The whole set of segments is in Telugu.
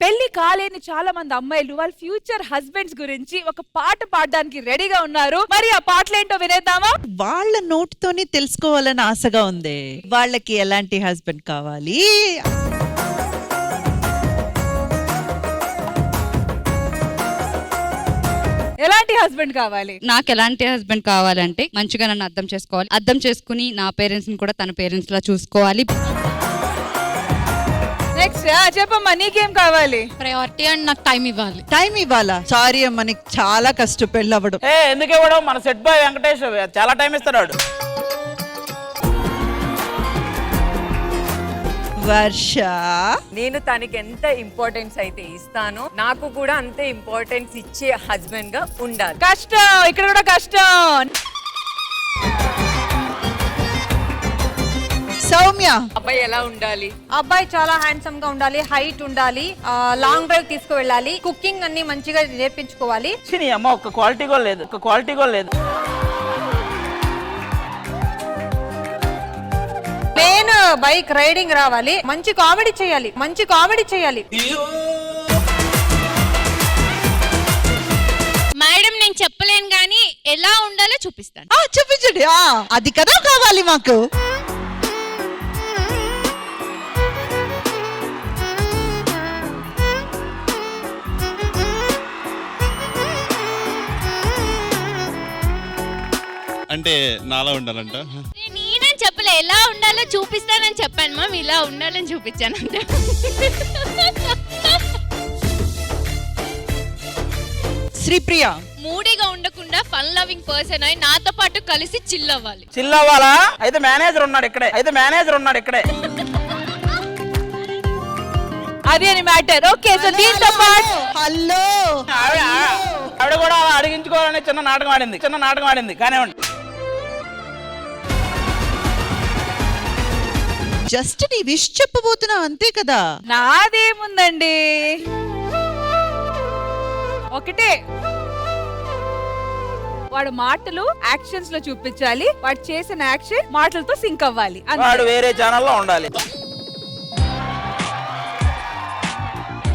పెళ్లి కాలేని చాలా మంది అమ్మాయిలు వాళ్ళ ఫ్యూచర్ హస్బెండ్స్ గురించి ఒక పాట పాడడానికి రెడీగా ఉన్నారు. మరి ఆ పాటలేంటో వినేద్దామా? వాళ్ళ నోటితోనే తెలుసుకోవాలని ఆశగా ఉంది. వాళ్ళకి ఎలాంటి హస్బెండ్ కావాలి, ఎలాంటి హస్బెండ్ కావాలి? నాకు ఎలాంటి హస్బెండ్ కావాలంటే మంచిగా నన్ను అర్థం చేసుకోవాలి, అర్థం చేసుకుని నా పేరెంట్స్ ని కూడా తన పేరెంట్స్ లా చూసుకోవాలి. నెక్స్ట్ చెప్పమ్మా, నీకేం కావాలి? ప్రయారిటీ అండ్ నాకు టైం ఇవ్వాలి. టైం ఇవ్వాలా? సారీ అమ్మ, నీకు చాలా కష్టం పెళ్ళి అవ్వడం. ఎందుకు ఇవ్వడం? మన సెట్ బాయ్ వెంకటేష్ చాలా టైం ఇస్తాడు. వర్ష, నేను తనకి ఎంత ఇంపార్టెన్స్ అయితే ఇస్తానో నాకు కూడా అంతే ఇంపార్టెన్స్ ఇచ్చే హస్బెండ్ గా ఉండాలి. కష్టం, ఇక్కడ కూడా కష్టం. సౌమ్య, అబ్బాయి ఎలా ఉండాలి? అబ్బాయి చాలా హ్యాండ్సమ్ గా ఉండాలి, హైట్ ఉండాలి, లాంగ్ డ్రైవ్ తీసుకువెళ్ళాలి, కుకింగ్ అన్ని మంచిగా నేర్పించుకోవాలి. అమ్మ ఒక క్వాలిటీ కూడా లేదు, ఒక క్వాలిటీ కూడా లేదు. నేను బైక్ రైడింగ్ రావాలి, మంచి కామెడీ చేయాలి, మంచి కామెడీ చేయాలి. మేడం నేను చెప్పలేను గానీ ఎలా ఉండాలో చూపిస్తాను. చూపించండి. అది కదా కావాలి మాకు. అంటే నాలా ఉండాలంట. నేనేం చెప్పలే, ఎలా ఉండాలో చూపిస్తానని చెప్పాను మ్యామ్, ఇలా ఉండాలని చూపించానంట. శ్రీప్రియ, మూడీగా ఉండకుండా ఫన్ లవింగ్ పర్సన్ అయి నాతో పాటు కలిసి చిల్ అవ్వాలి. చిల్ అవ్వాలా? అయితే మేనేజర్ ఉన్నాడు ఇక్కడే, అయితే మేనేజర్ ఉన్నాడు ఇక్కడే. అది అని మ్యాటర్. ఓకే, సో దీంతో పాటు హలో, ఆవిడ కూడా అలా అడిగించుకోవాలని చిన్న నాటకం ఆడింది కానివ్వండి. జస్ట్ నీ విష్ చెప్పబోతున్నావు అంతే కదా. నాదేముందండి, ఒకటే, వాడు మాటలు యాక్షన్స్ లో చూపించాలి, వాడు చేసిన యాక్షన్ మాటలతో సింక్ అవ్వాలి. వాడు వేరే ఛానల్లో ఉండాలి.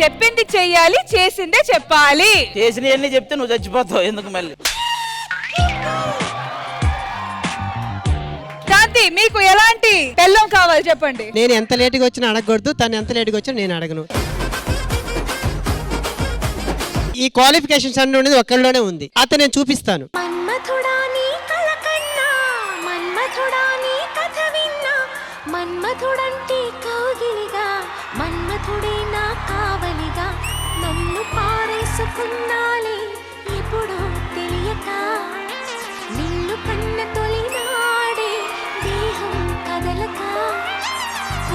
చెప్పింది చెయ్యాలి, చేసిందే చెప్పాలి. చేసినవన్నీ చెప్తే నువ్వు చచ్చిపోతావు, ఎందుకు మళ్ళీ. శాంతి, మీకు ఎలాంటి పెళ్ళం కావాలి చెప్పండి. నేను ఎంత లేటుగా వచ్చినా అడగకూడదు, తను ఎంత లేటుగా వచ్చినా నేను అడగను. ఈ క్వాలిఫికేషన్స్ అన్ని ఉండేది ఒక్కళ్ళలోనే ఉంది, అతను నేను చూపిస్తాను. మన్మథుడాని కలకన్నా మన్మథుడాని కథ విన్నా మన్మథుడంటే కౌగిలిగా మన్మథుడే నా కావలిగా నన్ను పారేసుకున్నాలే ఇప్పుడు తెలియక నిన్ను కన్న తొలినాడే దేహం కదలక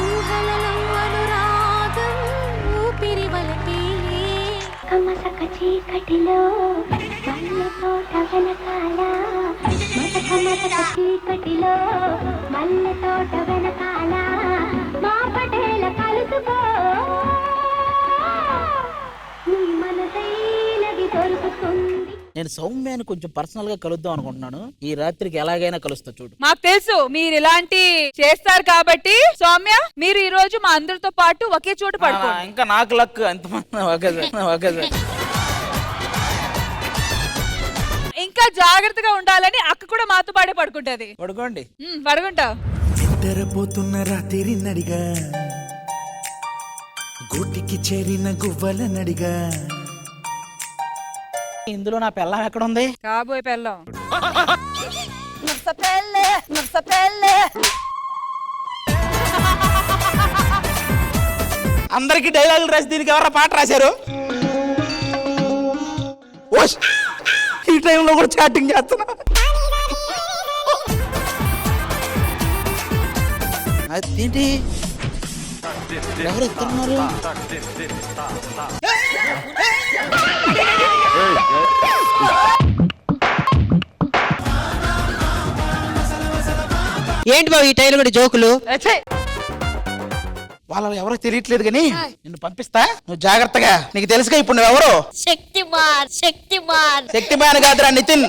ఊహలలో అనురాగం ఊపిరి వలపేలే కమసక చీకటిలో మల్లె తోట వెనకాల మసక చీకటిలో మల్లె తోట వెనకాల మా పటేల కలుసుకో నీ మనసైనది దొరుకుతుంది. నేను సౌమ్యాన్ని కొంచెం పర్సనల్ గా కలుద్దాం అనుకుంటున్నాను. ఈ రాత్రికి ఎలాగైనా కలుస్తా చూడు. మాకు తెలుసు మీరు ఇలాంటి చేస్తారు కాబట్టి సౌమ్య, మీరు ఈ రోజు మా అందరితో పాటు ఒకే చోట పడుకోండి. ఇంకా నాకు లక్ ఎంతమంది ఇంకా జాగ్రత్తగా ఉండాలని అక్క కూడా మాతో పాటే పడుకుంటది. పడుకోండి. పడుకుంటా. నిద్రపోతున్న రాత్రి నడిగా గూటికి చేరిన గువ్వల నడిగా ఇందులో నా పెళ్ళం ఎక్కడ ఉంది? కాబోయే పెళ్ళం. అందరికి డైలాగులు రాసి దీనికి ఎవరా పాట రాశారు? ఈ టైంలో కూడా చాటింగ్ చేస్తున్నా. అదేంటి ఎవరు ఇస్తున్నారు? ఏంటి బాబు ఈ టైంలో కూడా జోకులు? వాళ్ళ ఎవరో తెలియట్లేదు కానీ నిన్ను పంపిస్తా, నువ్వు జాగ్రత్తగా. నీకు తెలుసుగా ఇప్పుడు నువ్వెవరు? శక్తిమాన్ కాదురా, నితిన్.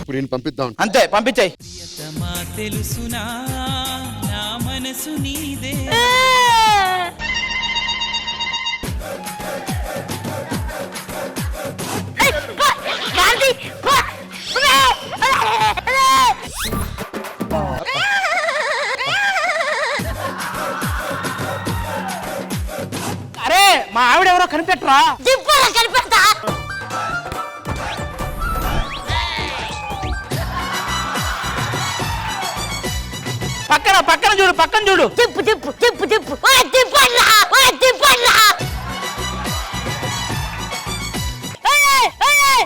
ఇప్పుడు నేను పంపిద్దాం అంతే, పంపించాయి. తెలుసునా నా మనసు నీదే మా ఆవిడ ఎవరో కనిపెట్టరా. కనిపెడతా. పక్కన పక్కన చూడు, పక్కన చూడు. తిప్పు తిప్పు తిప్పు తిప్పు. తిప్పండ్రా తిప్పండ్రా.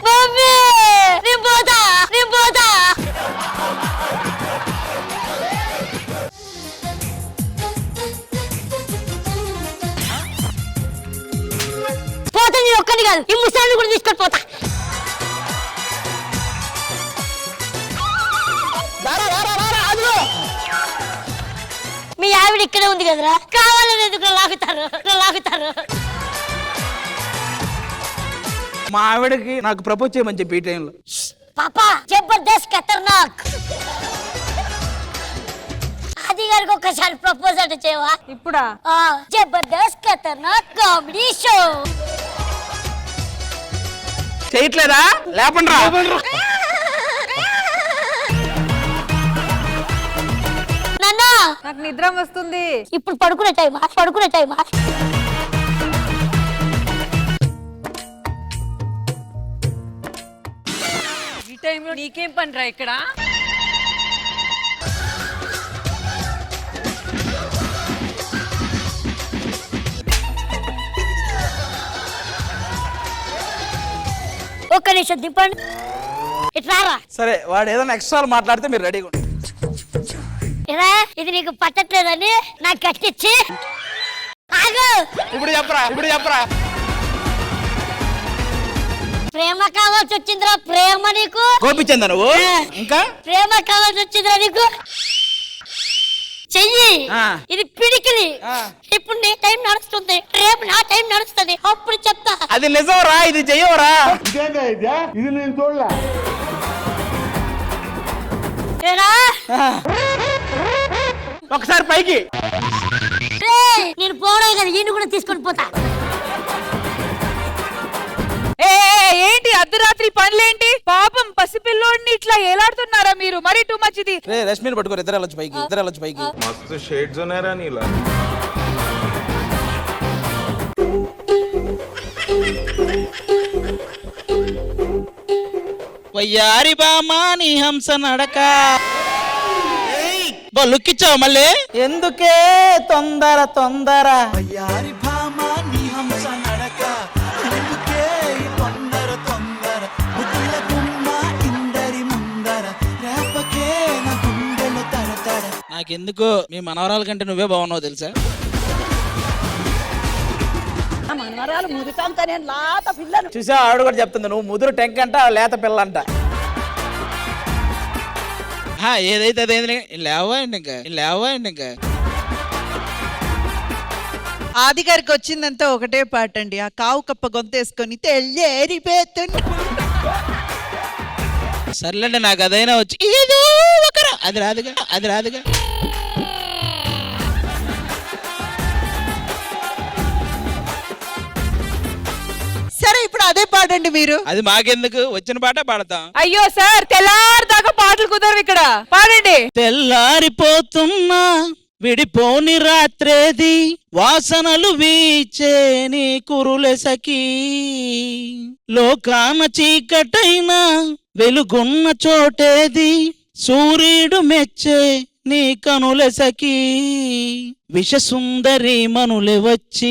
మమ్మీ నేను పోతా నేను పోతా. పోతా నేను ఒక్కని కాదు, ఈ ముసలాన్ని కూడా తీసుకొని పోతా. మీ ఆవిడ ఇక్కడే ఉంది కదరా, కావాలని ఎందుకు లాగుతారు. మా ఆవిడకి నాకు ప్రపోజ్ చేయమని చెప్పి ఈ టైంలో. పాపా జబర్దస్త్ ఖతర్నాక్. ఆది గారికి ఒకసారి ప్రపోజ్ అంటే చేయవా? ఇప్పుడా? జబర్దస్త్ ఖతర్నాక్ కామెడీ షో. చేయట్లేదా? లేపండి రా. నాన్న నాకు నిద్ర వస్తుంది. ఇప్పుడు పడుకునే టైమా? ఈ టైంలో నీకేం పనిరా ఇక్కడ? ఒక్క నిమిషం దింపండి. ఇట్లారా సరే, వాడు ఏదైనా ఎక్స్ట్రా మాట్లాడితే మీరు రెడీగా ఉండండి. ఇలా ఇది నీకు పట్టట్లేదని నాకు కట్టించి ఆగు. ఇప్పుడు చెప్పరా. ప్రేమ కావాల్సి వచ్చిందిరా, ప్రేమ నీకు. కోపించిందా నువ్వు? ఇంకా ప్రేమ కావాల్సి వచ్చిందిరా నీకు. చెయ్యి ఇది పిడికిలి. ఇప్పుడు నీ టైం నడుస్తుంది, రేపు నా టైం నడుస్తుంది, అప్పుడు చెప్తా. అది నిజంరా, ఇది చెయ్యవరా? ఇది నేను చూడలే. ఒకసారి పైకి. నేను పోవడం కదా, ఈయన కూడా తీసుకొని పోతా. ఏంటి అర్ధరాత్రి పనులేంటి? పాపం పసిపిల్లోడిని ఇట్లా ఏలాడుతున్నారా మీరు? మరీ టూ మచ్ ఇది. రష్మిని పట్టుకోరు, ఇద్దరు వెళ్ళొచ్చు పైకి. మస్తు షేడ్స్ ఉన్నారా నీలా? వయ్యారి బామా నీ హంస నడక. లుక్కిచ్చావు మళ్ళీ. ఎందుకే తొందర యారి భామా నీ హంస నడక, ఎందుకే ఈ తొందర ముద్దుల గుమ్మ ఇందరి ముందర, రేపకే నా గుండెలు తడతడ. నాకెందుకో మీ మనవరాల కంటే నువ్వే బాగున్నావు తెలుసా? చూసా, ఆవిడ కూడా చెప్తుంది నువ్వు ముదురు టెంక్ అంట, లేత పిల్ల అంట. ఏదైతే అదేంది. లేవండి ఇంకా. ఆది గారికి వచ్చిందంతా ఒకటే పాట అండి. ఆ కావు కప్ప గొంతేసుకొని తెల్లేరిపోతుంది. సర్లేండి, నాకు అదైనా వచ్చి ఏదో ఒకరా. అది రాదుగా. సరే, ఇప్పుడు అదే పాడండి మీరు. అది మాకెందుకు, వచ్చిన పాట పాడతాం. అయ్యో సార్, తెల్లారిదాకా పాటలు కుదరవు ఇక్కడ. పాడండి. తెల్లారిపోతున్నా విడిపోని రాత్రేది, వాసనలు వీచే నీ కురులెసకి, లోకాన చీకటైనా వెలుగున్న చోటేది, సూర్యుడు మెచ్చే నీ కనులెసకి, విషసుందరి మనులే వచ్చి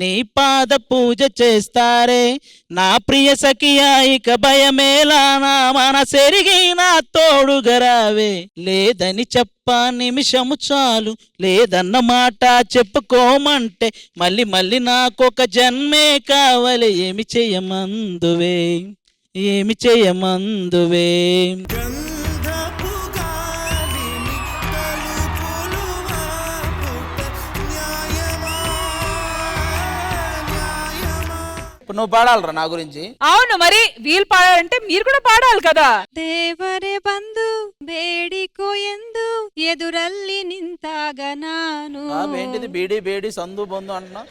నీ పాద పూజ చేస్తారే, నా ప్రియ సఖియా ఇక భయమేలా, నా మనసెరిగి నా తోడుగరావే, లేదని చెప్ప నిమిషము చాలు, లేదన్న మాట చెప్పుకోమంటే, మళ్ళీ నాకొక జన్మే కావాలి, ఏమి చేయమందువే. ఇప్పుడు నువ్వు పాడాలరా నా గురించి. అవును, మరి వీళ్ళు పాడాలంటే మీరు కూడా పాడాలి కదా. ದೇವರೇ ಬಂದು ಬೇಡಿಕೋ ಎಂದು ಎದುರಲ್ಲಿ ನಿಂತಾಗ ನಾನು ఏంటిది బేడి సందు బొందు అంటున్నా.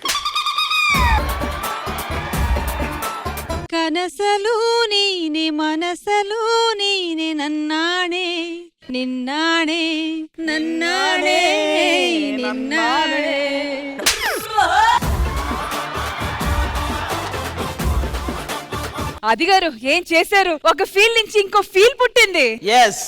ಕನಸಲು ನೀನೆ ಮನಸಲು ನೀನೆ ನನ್ನಾಣೆ ನಿನ್ನಾಣೆ ನನ್ನಾಣೆ. అది గారు ఏం చేశారు? ఒక ఫీల్ నుంచి ఇంకో ఫీల్ పుట్టింది. ఎస్